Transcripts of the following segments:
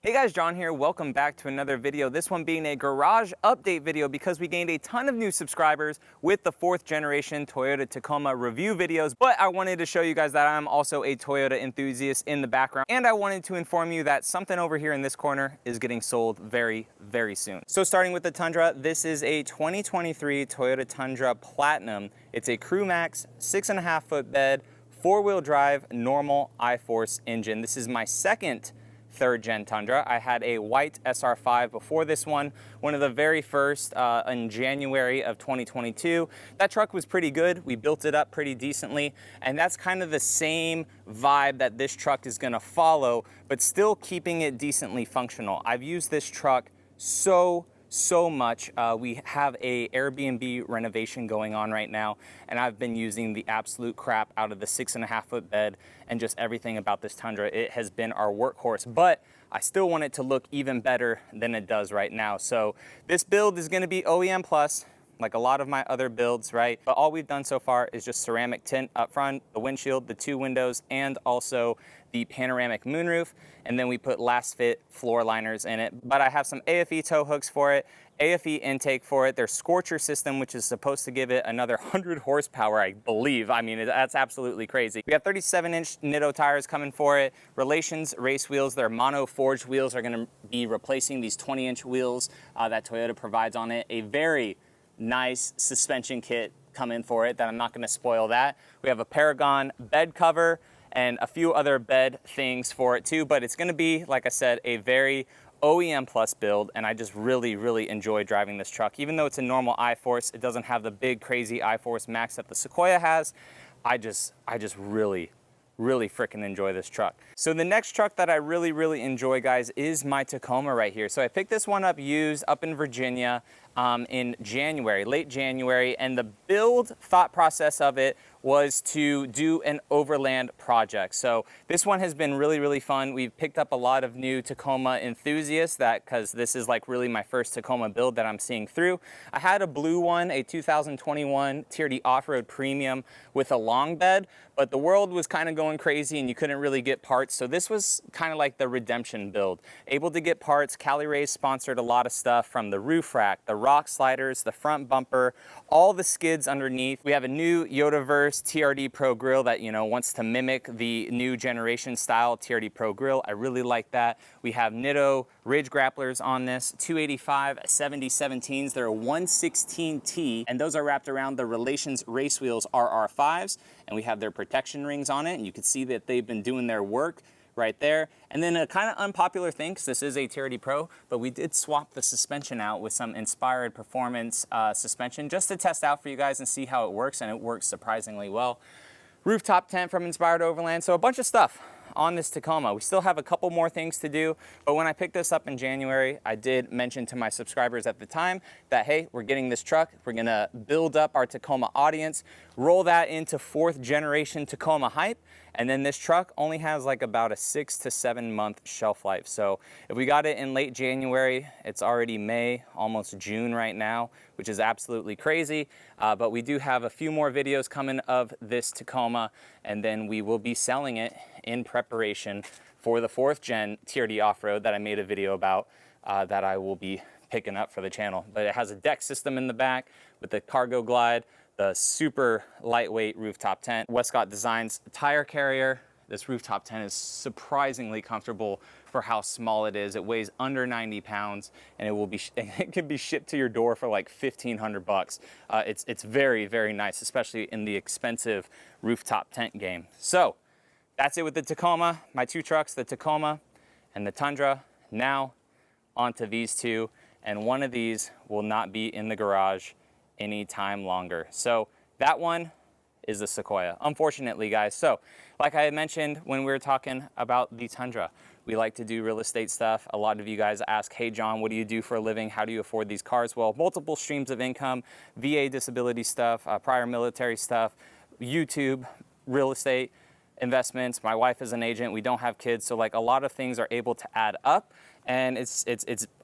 Hey guys, John here. Welcome back to another video. This one being a garage update video because we gained a ton of new subscribers with the 4th generation Toyota Tacoma review videos. But I wanted to show you guys that I'm also a Toyota enthusiast in the background. And I wanted to inform you that something over here in this corner is getting sold very, very soon. So starting with the Tundra, this is a 2023 Toyota Tundra Platinum. It's a Crew Max 6.5 foot bed, 4-wheel drive, normal I-Force engine. This is my second 3rd gen Tundra. I had a white SR5 before this one of the very first in January of 2022. That truck was pretty good. We built it up pretty decently, and that's kind of the same vibe that this truck is gonna follow, but still keeping it decently functional. I've used this truck so much. We have a Airbnb renovation going on right now, and I've been using the absolute crap out of the 6.5 foot bed and just everything about this Tundra. It has been our workhorse, but I still want it to look even better than it does right now. So this build is gonna be OEM plus, like a lot of my other builds, right? But all we've done so far is just ceramic tint up front, the windshield, the 2 windows, and also the panoramic moonroof. And then we put last fit floor liners in it. But I have some AFE tow hooks for it, AFE intake for it, their scorcher system, which is supposed to give it another 100 horsepower, I believe. I mean, that's absolutely crazy. We have 37-inch Nitto tires coming for it, Relations race wheels. Their mono forged wheels are gonna be replacing these 20-inch wheels that Toyota provides on it. A very nice suspension kit coming for it that I'm not going to spoil that. We have a Paragon bed cover and a few other bed things for it too, but it's going to be, like I said, a very OEM plus build, and I just really enjoy driving this truck. Even though it's a normal I-Force, it doesn't have the big crazy I-Force Max that the Sequoia has. I just really freaking enjoy this truck. So the next truck that I really enjoy, guys, is my Tacoma right here. So I picked this one up used up in Virginia in January, late January, and the build thought process of it was to do an overland project. So this one has been really fun. We've picked up a lot of new Tacoma enthusiasts because this is like really my first Tacoma build that I'm seeing through. I had a blue one, a 2021 TRD Off-Road Premium with a long bed, but the world was kind of going crazy and you couldn't really get parts. So this was kind of like the redemption build. Able to get parts. Cali Rays sponsored a lot of stuff from the roof rack, the rock sliders, the front bumper, all the skids underneath. We have a new Yodaverse TRD Pro grill that, you know, wants to mimic the new generation style TRD Pro grill. I really like that. We have Nitto Ridge grapplers on this, 285 7017s. They're a 116T, and those are wrapped around the Relations race wheels RR5s, and we have their protection rings on it, and you can see that they've been doing their work right there. And then a kind of unpopular thing, because this is a TRD Pro, but we did swap the suspension out with some Inspired Performance suspension just to test out for you guys and see how it works, and it works surprisingly well. Rooftop tent from Inspired Overland, so a bunch of stuff on this Tacoma. We still have a couple more things to do, but when I picked this up in January, I did mention to my subscribers at the time that, hey, we're getting this truck, we're gonna build up our Tacoma audience, roll that into 4th generation Tacoma hype, and then this truck only has like about a 6 to 7 month shelf life. So if we got it in late January, it's already May, almost June right now, which is absolutely crazy. But we do have a few more videos coming of this Tacoma, and then we will be selling it in preparation for the 4th gen TRD Off-Road that I made a video about that I will be picking up for the channel. But it has a deck system in the back with the cargo glide, the super lightweight rooftop tent, Westcott Designs tire carrier. This rooftop tent is surprisingly comfortable for how small it is. It weighs under 90 pounds, and it can be shipped to your door for like 1,500 bucks. It's very nice, especially in the expensive rooftop tent game. So that's it with the Tacoma, my 2 trucks, the Tacoma and the Tundra. Now onto these 2, and one of these will not be in the garage any time longer. So that one is the Sequoia, unfortunately, guys. So like I had mentioned when we were talking about the Tundra, we like to do real estate stuff. A lot of you guys ask, hey John, what do you do for a living? How do you afford these cars? Well, multiple streams of income, VA disability stuff, prior military stuff, YouTube, real estate, investments. My wife is an agent. We don't have kids, so like a lot of things are able to add up, and it's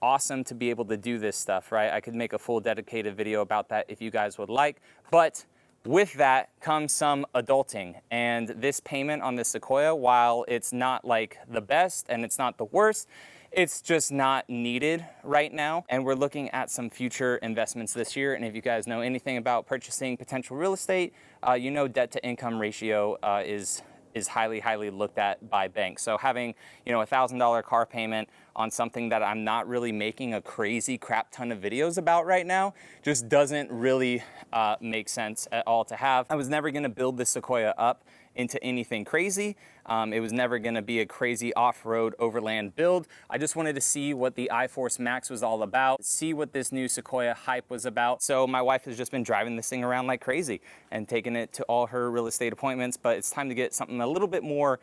awesome to be able to do this stuff, right? I could make a full dedicated video about that if you guys would like, but with that comes some adulting, and this payment on the Sequoia, while it's not like the best and it's not the worst, it's just not needed right now. And we're looking at some future investments this year. And if you guys know anything about purchasing potential real estate, you know debt to income ratio is highly looked at by banks. So having, you know, $1,000 car payment on something that I'm not really making a crazy crap ton of videos about right now just doesn't really make sense at all to have. I was never gonna build this Sequoia up into anything crazy. It was never gonna be a crazy off-road overland build. I just wanted to see what the iForce Max was all about, see what this new Sequoia hype was about. So my wife has just been driving this thing around like crazy and taking it to all her real estate appointments, but it's time to get something a little bit more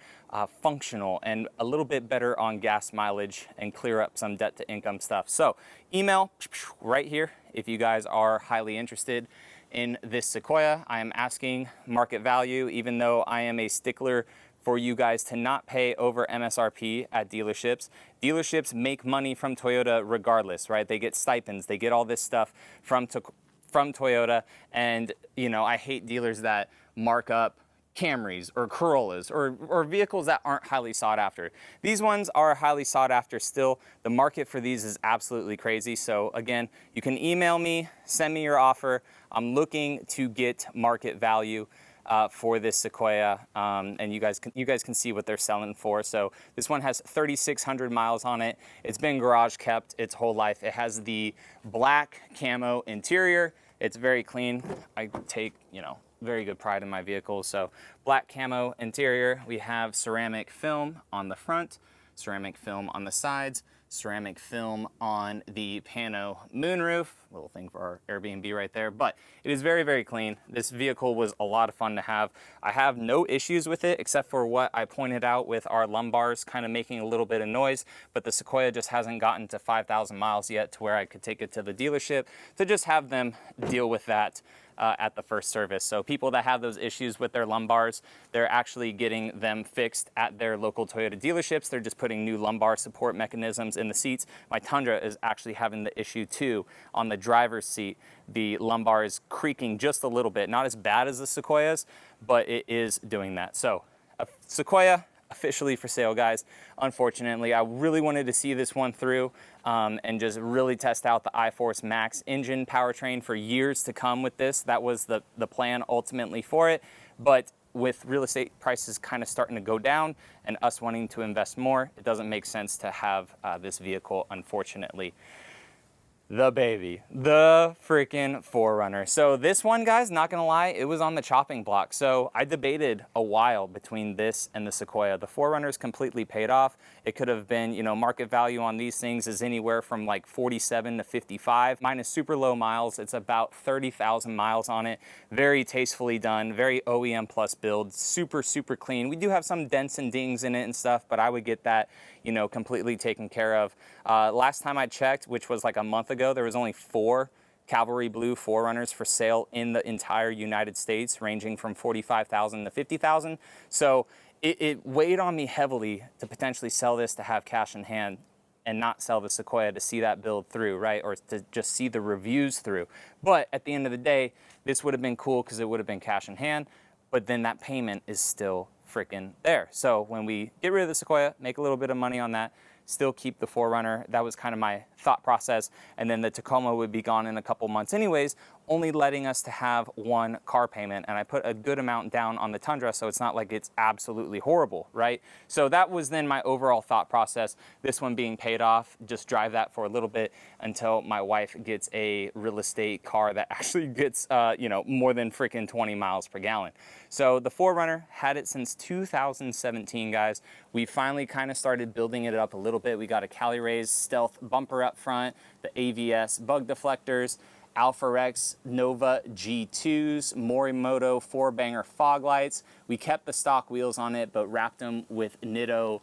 functional and a little bit better on gas mileage and clear up some debt to income stuff. So email right here if you guys are highly interested in this Sequoia. I am asking market value, even though I am a stickler for you guys to not pay over MSRP at dealerships. Dealerships make money from Toyota regardless, right? They get stipends, they get all this stuff from Toyota. And, you know, I hate dealers that mark up Camrys or Corollas or vehicles that aren't highly sought after. These ones are highly sought after still. The market for these is absolutely crazy. So again, you can email me, send me your offer. I'm looking to get market value for this Sequoia, and you guys can see what they're selling for. So this one has 3,600 miles on it. It's been garage kept its whole life. It has the black camo interior. It's very clean. I take, you know, very good pride in my vehicle. So black camo interior. We have ceramic film on the front, ceramic film on the sides, ceramic film on the pano moonroof. Little thing for our Airbnb right there, but it is very clean. This vehicle was a lot of fun to have. I have no issues with it except for what I pointed out with our lumbars kind of making a little bit of noise, but the Sequoia just hasn't gotten to 5,000 miles yet to where I could take it to the dealership to just have them deal with that at the first service. So people that have those issues with their lumbars, they're actually getting them fixed at their local Toyota dealerships. They're just putting new lumbar support mechanisms in the seats. My Tundra is actually having the issue too. On the driver's seat, the lumbar is creaking just a little bit. Not as bad as the Sequoias, but it is doing that. So Sequoia, officially for sale, guys. Unfortunately, I really wanted to see this one through and just really test out the iForce Max engine powertrain for years to come with this. That was the plan ultimately for it. But with real estate prices kind of starting to go down and us wanting to invest more, it doesn't make sense to have this vehicle, unfortunately. The baby, the freaking 4Runner. So this one, guys, not gonna lie, it was on the chopping block. So I debated a while between this and the Sequoia. The 4Runner's completely paid off. It could have been, you know, market value on these things is anywhere from like 47 to 55. Mine is super low miles. It's about 30,000 miles on it. Very tastefully done, very OEM plus build, super clean. We do have some dents and dings in it and stuff, but I would get that, you know, completely taken care of. Last time I checked, which was like a month ago, there was only 4 Cavalry Blue 4Runners for sale in the entire United States, ranging from 45,000 to 50,000. So it weighed on me heavily to potentially sell this to have cash in hand and not sell the Sequoia to see that build through, right? Or to just see the reviews through. But at the end of the day, this would have been cool because it would have been cash in hand, but then that payment is still freaking there. So when we get rid of the Sequoia, make a little bit of money on that, still keep the 4Runner. That was kind of my thought process. And then the Tacoma would be gone in a couple months anyways, only letting us to have 1 car payment. And I put a good amount down on the Tundra, so it's not like it's absolutely horrible, right? So that was then my overall thought process. This one being paid off, just drive that for a little bit until my wife gets a real estate car that actually gets, you know, more than freaking 20 miles per gallon. So the 4Runner had it since 2017, guys. We finally kind of started building it up a little bit. We got a Cali Rays Stealth bumper up front, the AVS bug deflectors, Alpha Rex Nova G2s, Morimoto 4-banger fog lights. We kept the stock wheels on it, but wrapped them with Nitto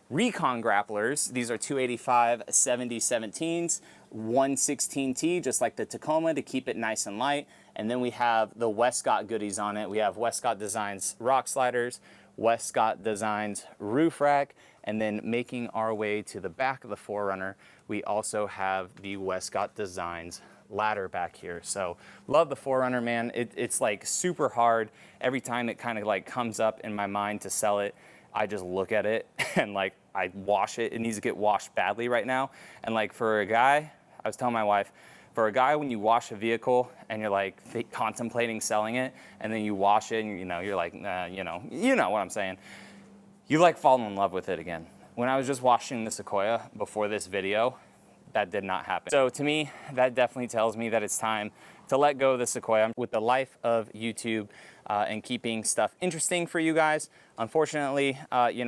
Recon grapplers. These are 285 7017s, 116T, just like the Tacoma, to keep it nice and light. And then we have the Westcott goodies on it. We have Westcott Designs rock sliders, Westcott Designs roof rack, and then making our way to the back of the 4Runner, we also have the Westcott Designs ladder back here. So love the 4Runner, man. It's like super hard. Every time it kind of like comes up in my mind to sell it, I just look at it and like I wash it. It needs to get washed badly right now. And like for a guy, I was telling my wife, for a guy, when you wash a vehicle and you're like contemplating selling it, and then you wash it and you're like, nah, you know what I'm saying. You like fall in love with it again. When I was just washing the Sequoia before this video, that did not happen. So to me, that definitely tells me that it's time to let go of the Sequoia. With the life of YouTube and keeping stuff interesting for you guys, unfortunately,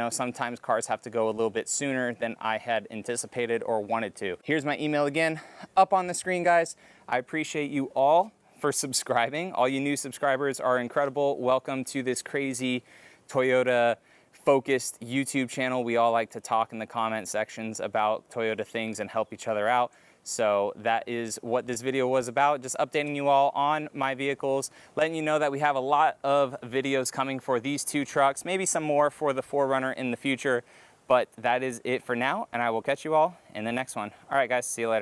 sometimes cars have to go a little bit sooner than I had anticipated or wanted to. Here's my email again, up on the screen, guys. I appreciate you all for subscribing. All you new subscribers are incredible. Welcome to this crazy Toyota focused YouTube channel. We all like to talk in the comment sections about Toyota things and help each other out. So that is what this video was about, just updating you all on my vehicles, letting you know that we have a lot of videos coming for these two trucks, maybe some more for the 4Runner in the future, but that is it for now, and I will catch you all in the next one. All right, guys, see you later.